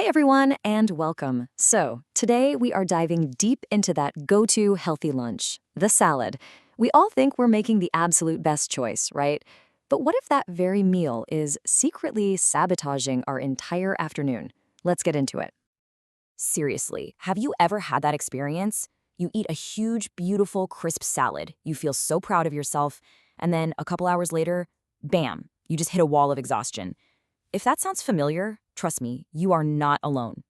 Hey everyone, and welcome. So, today we are diving deep into that go-to healthy lunch, the salad. We all think we're making the absolute best choice, right? But what if that very meal is secretly sabotaging our entire afternoon? Let's get into it. Seriously, have you ever had that experience? You eat a huge, beautiful, crisp salad, you feel so proud of yourself, and then a couple hours later, bam, you just hit a wall of exhaustion. If that sounds familiar, trust me, you are not alone.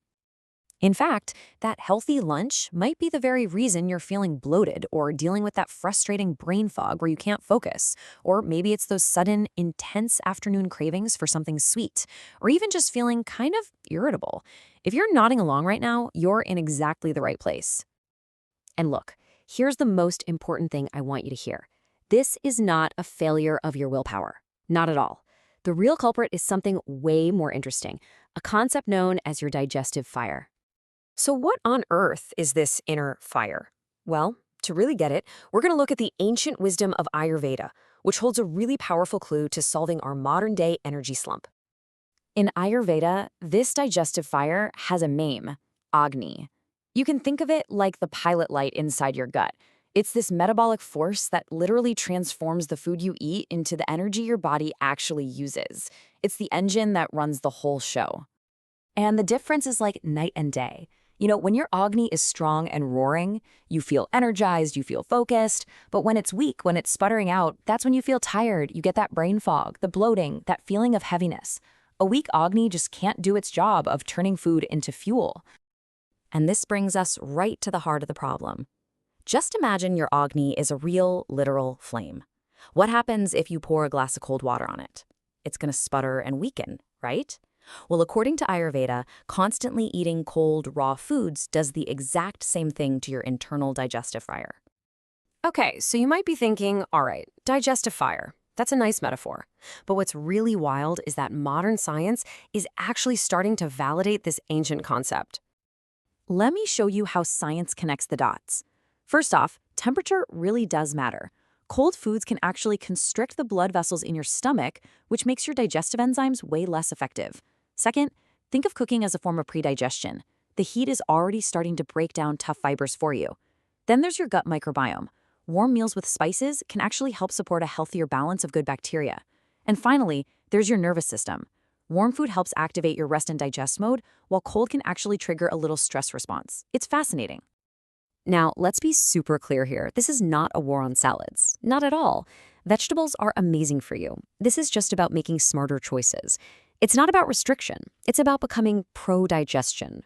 In fact, that healthy lunch might be the very reason you're feeling bloated or dealing with that frustrating brain fog where you can't focus. Or maybe it's those sudden, intense afternoon cravings for something sweet, or even just feeling kind of irritable. If you're nodding along right now, you're in exactly the right place. And look, here's the most important thing I want you to hear. This is not a failure of your willpower. Not at all. The real culprit is something way more interesting, a concept known as your digestive fire. So what on earth is this inner fire? Well, to really get it, we're going to look at the ancient wisdom of Ayurveda, which holds a really powerful clue to solving our modern-day energy slump. In Ayurveda, this digestive fire has a name, Agni. You can think of it like the pilot light inside your gut. It's this metabolic force that literally transforms the food you eat into the energy your body actually uses. It's the engine that runs the whole show. And the difference is like night and day. When your Agni is strong and roaring, you feel energized, you feel focused. But when it's weak, when it's sputtering out, that's when you feel tired. You get that brain fog, the bloating, that feeling of heaviness. A weak Agni just can't do its job of turning food into fuel. And this brings us right to the heart of the problem. Just imagine your Agni is a real, literal flame. What happens if you pour a glass of cold water on it? It's going to sputter and weaken, right? Well, according to Ayurveda, constantly eating cold, raw foods does the exact same thing to your internal digestive fire. Okay, so you might be thinking, all right, digestive fire. That's a nice metaphor. But what's really wild is that modern science is actually starting to validate this ancient concept. Let me show you how science connects the dots. First off, temperature really does matter. Cold foods can actually constrict the blood vessels in your stomach, which makes your digestive enzymes way less effective. Second, think of cooking as a form of predigestion. The heat is already starting to break down tough fibers for you. Then there's your gut microbiome. Warm meals with spices can actually help support a healthier balance of good bacteria. And finally, there's your nervous system. Warm food helps activate your rest and digest mode, while cold can actually trigger a little stress response. It's fascinating. Now, let's be super clear here. This is not a war on salads. Not at all. Vegetables are amazing for you. This is just about making smarter choices. It's not about restriction. It's about becoming pro-digestion.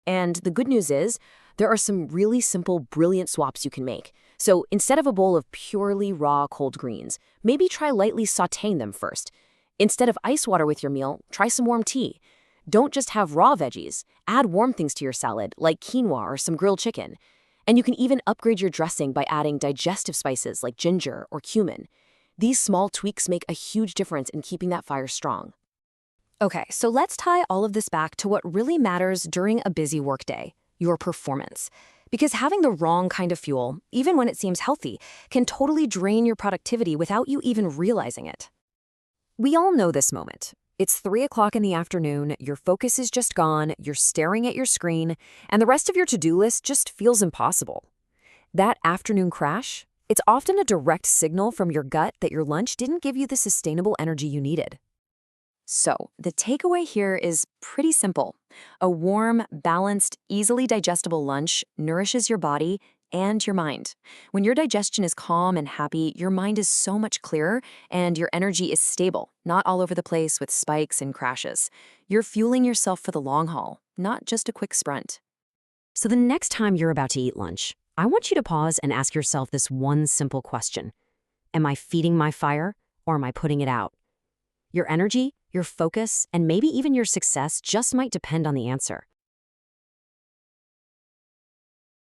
And the good news is, there are some really simple, brilliant swaps you can make. So instead of a bowl of purely raw cold greens, maybe try lightly sautéing them first. Instead of ice water with your meal, try some warm tea. Don't just have raw veggies. Add warm things to your salad, like quinoa or some grilled chicken. And you can even upgrade your dressing by adding digestive spices like ginger or cumin. These small tweaks make a huge difference in keeping that fire strong. Okay, so let's tie all of this back to what really matters during a busy workday, your performance. Because having the wrong kind of fuel, even when it seems healthy, can totally drain your productivity without you even realizing it. We all know this moment. It's 3 o'clock in the afternoon, your focus is just gone, you're staring at your screen, and the rest of your to-do list just feels impossible. That afternoon crash, it's often a direct signal from your gut that your lunch didn't give you the sustainable energy you needed. So, the takeaway here is pretty simple. A warm, balanced, easily digestible lunch nourishes your body and your mind. When your digestion is calm and happy, your mind is so much clearer and your energy is stable, not all over the place with spikes and crashes. You're fueling yourself for the long haul, not just a quick sprint. So the next time you're about to eat lunch, I want you to pause and ask yourself this one simple question. Am I feeding my fire or am I putting it out? Your energy, your focus, and maybe even your success just might depend on the answer.